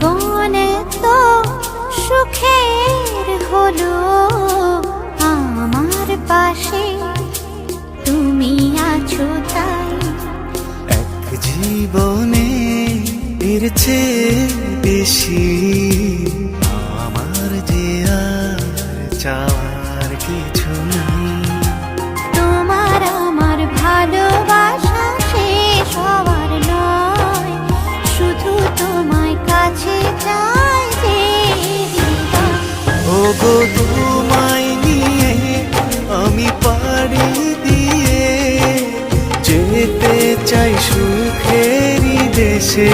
জীবন তো সুখের হলো আমার পাশে তুমি আছো তাই। এক জীবনে এর চেয়ে বেশি আমার যে আর চাওয়ার কিছু নেই। তোমার আমার ভালোবাসা শেষ হওয়ার নয়, শুধু তোমায় কাছে চাই যে হৃদয়। ওগো তোমায় নিয়ে আমি পাড়ি দিয়ে যেতে চাই সুখেরই দেশে